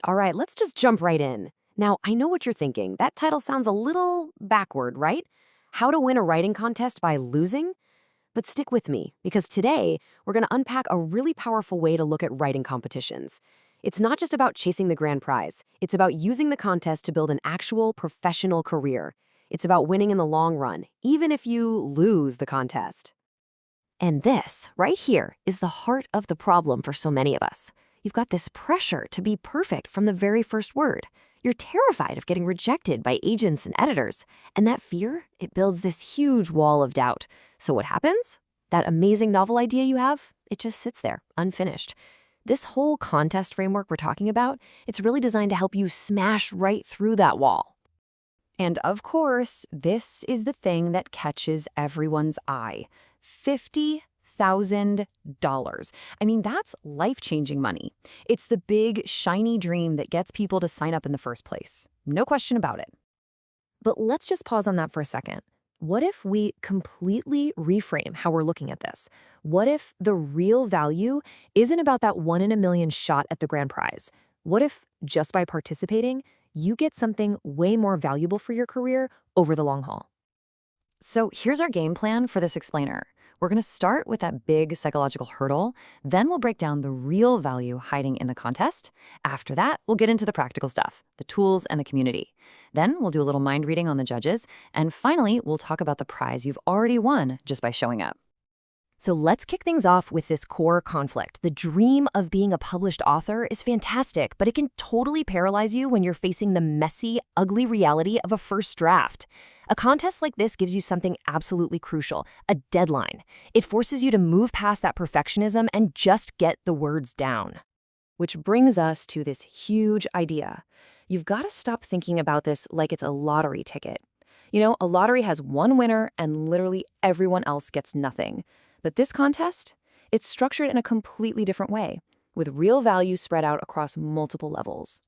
All right, let's just jump right in. Now, I know what you're thinking. That title sounds a little backward, right? How to win a writing contest by losing? But stick with me, because today we're going to unpack a really powerful way to look at writing competitions. It's not just about chasing the grand prize, it's about using the contest to build an actual professional career. It's about winning in the long run, even if you lose the contest. And this, right here, is the heart of the problem for so many of us. You've got this pressure to be perfect from the very first word. You're terrified of getting rejected by agents and editors. And that fear, it builds this huge wall of doubt. So what happens? That amazing novel idea you have, it just sits there, unfinished. This whole contest framework we're talking about, it's really designed to help you smash right through that wall. And of course, this is the thing that catches everyone's eye. $50,000. I mean, that's life-changing money. It's the big, shiny dream that gets people to sign up in the first place. No question about it. But let's just pause on that for a second. What if we completely reframe how we're looking at this? What if the real value isn't about that 1 in a million shot at the grand prize? What if, just by participating, you get something way more valuable for your career over the long haul? So here's our game plan for this explainer. We're going to start with that big psychological hurdle, then we'll break down the real value hiding in the contest. After that, we'll get into the practical stuff, the tools and the community. Then we'll do a little mind reading on the judges, and finally, we'll talk about the prize you've already won just by showing up. So let's kick things off with this core conflict. The dream of being a published author is fantastic, but it can totally paralyze you when you're facing the messy, ugly reality of a first draft. A contest like this gives you something absolutely crucial, a deadline. It forces you to move past that perfectionism and just get the words down. Which brings us to this huge idea. You've got to stop thinking about this like it's a lottery ticket. You know, a lottery has one winner and literally everyone else gets nothing. But this contest, it's structured in a completely different way, with real value spread out across multiple levels.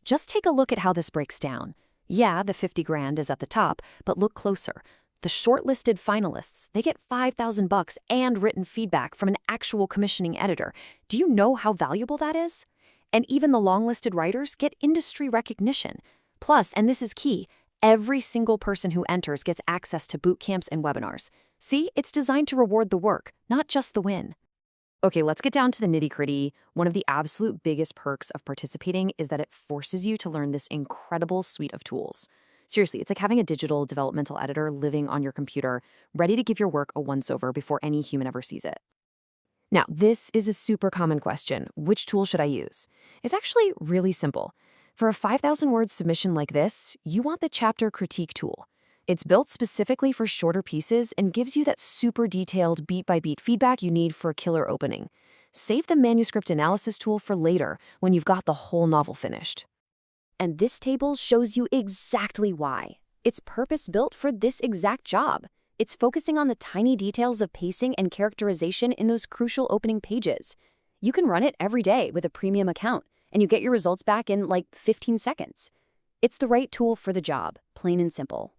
Just take a look at how this breaks down. Yeah, the 50 grand is at the top, but look closer. The shortlisted finalists, they get $5,000 and written feedback from an actual commissioning editor. Do you know how valuable that is? And even the longlisted writers get industry recognition. Plus, and this is key, every single person who enters gets access to boot camps and webinars. See, it's designed to reward the work, not just the win. Okay, let's get down to the nitty-gritty. One of the absolute biggest perks of participating is that it forces you to learn this incredible suite of tools. Seriously, it's like having a digital developmental editor living on your computer, ready to give your work a once-over before any human ever sees it. Now, this is a super common question. Which tool should I use? It's actually really simple. For a 5,000-word submission like this, you want the chapter critique tool. It's built specifically for shorter pieces and gives you that super detailed beat-by-beat feedback you need for a killer opening. Save the manuscript analysis tool for later when you've got the whole novel finished. And this table shows you exactly why. It's purpose-built for this exact job. It's focusing on the tiny details of pacing and characterization in those crucial opening pages. You can run it every day with a premium account, and you get your results back in like 15 seconds. It's the right tool for the job, plain and simple.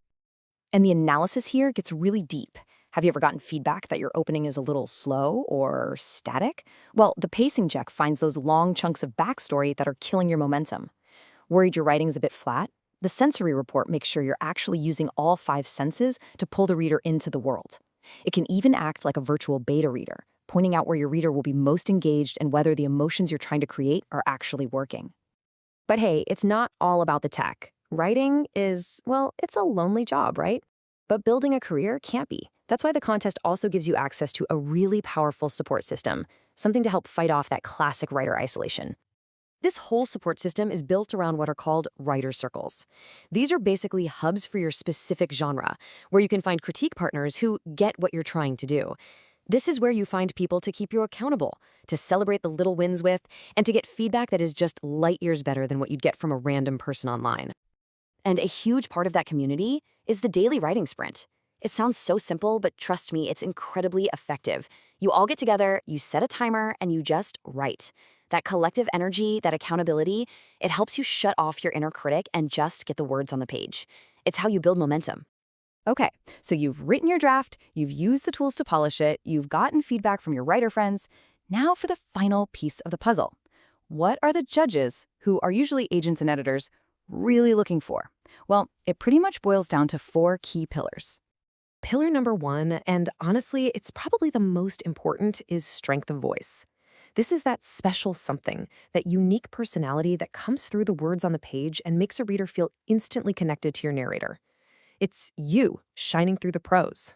And the analysis here gets really deep. Have you ever gotten feedback that your opening is a little slow or static? Well, the pacing check finds those long chunks of backstory that are killing your momentum. Worried your writing's a bit flat? The sensory report makes sure you're actually using all 5 senses to pull the reader into the world. It can even act like a virtual beta reader, pointing out where your reader will be most engaged and whether the emotions you're trying to create are actually working. But hey, it's not all about the tech. Writing is, well, it's a lonely job, right? But building a career can't be. That's why the contest also gives you access to a really powerful support system, something to help fight off that classic writer isolation. This whole support system is built around what are called writer circles. These are basically hubs for your specific genre, where you can find critique partners who get what you're trying to do. This is where you find people to keep you accountable, to celebrate the little wins with, and to get feedback that is just light years better than what you'd get from a random person online. And a huge part of that community is the daily writing sprint. It sounds so simple, but trust me, it's incredibly effective. You all get together, you set a timer, and you just write. That collective energy, that accountability, it helps you shut off your inner critic and just get the words on the page. It's how you build momentum. Okay, so you've written your draft, you've used the tools to polish it, you've gotten feedback from your writer friends. Now for the final piece of the puzzle. What are the judges, who are usually agents and editors, really looking for? Well, it pretty much boils down to 4 key pillars. Pillar number 1, and honestly, it's probably the most important, is strength of voice. This is that special something, that unique personality that comes through the words on the page and makes a reader feel instantly connected to your narrator. It's you shining through the prose.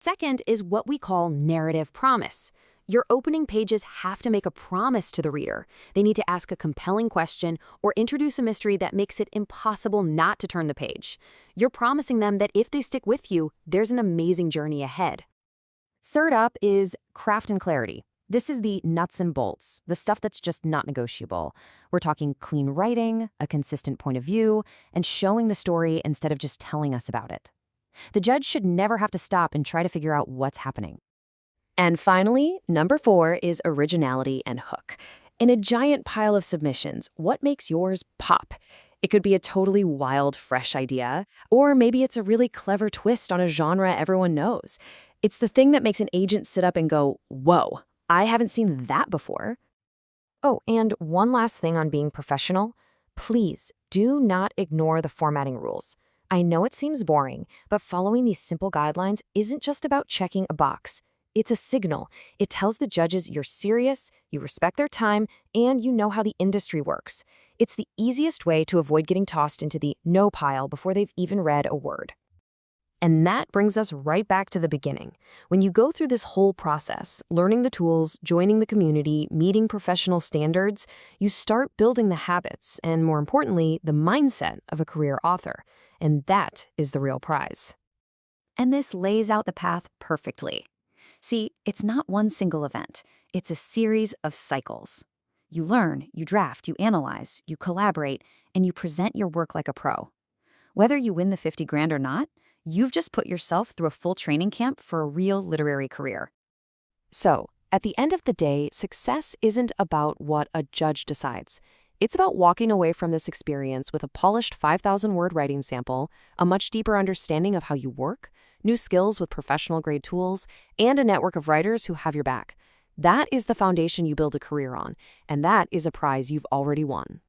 Second is what we call narrative promise. Your opening pages have to make a promise to the reader. They need to ask a compelling question or introduce a mystery that makes it impossible not to turn the page. You're promising them that if they stick with you, there's an amazing journey ahead. Third up is craft and clarity. This is the nuts and bolts, the stuff that's just not negotiable. We're talking clean writing, a consistent point of view, and showing the story instead of just telling us about it. The judge should never have to stop and try to figure out what's happening. And finally, number 4 is originality and hook. In a giant pile of submissions, what makes yours pop? It could be a totally wild, fresh idea, or maybe it's a really clever twist on a genre everyone knows. It's the thing that makes an agent sit up and go, whoa, I haven't seen that before. Oh, and one last thing on being professional. Please do not ignore the formatting rules. I know it seems boring, but following these simple guidelines isn't just about checking a box. It's a signal. It tells the judges you're serious, you respect their time, and you know how the industry works. It's the easiest way to avoid getting tossed into the no pile before they've even read a word. And that brings us right back to the beginning. When you go through this whole process, learning the tools, joining the community, meeting professional standards, you start building the habits and, more importantly, the mindset of a career author. And that is the real prize. And this lays out the path perfectly. See, it's not one single event. It's a series of cycles. You learn, you draft, you analyze, you collaborate, and you present your work like a pro. Whether you win the 50 grand or not, you've just put yourself through a full training camp for a real literary career. So, at the end of the day, success isn't about what a judge decides. It's about walking away from this experience with a polished 5,000-word writing sample, a much deeper understanding of how you work, new skills with professional-grade tools, and a network of writers who have your back. That is the foundation you build a career on, and that is a prize you've already won.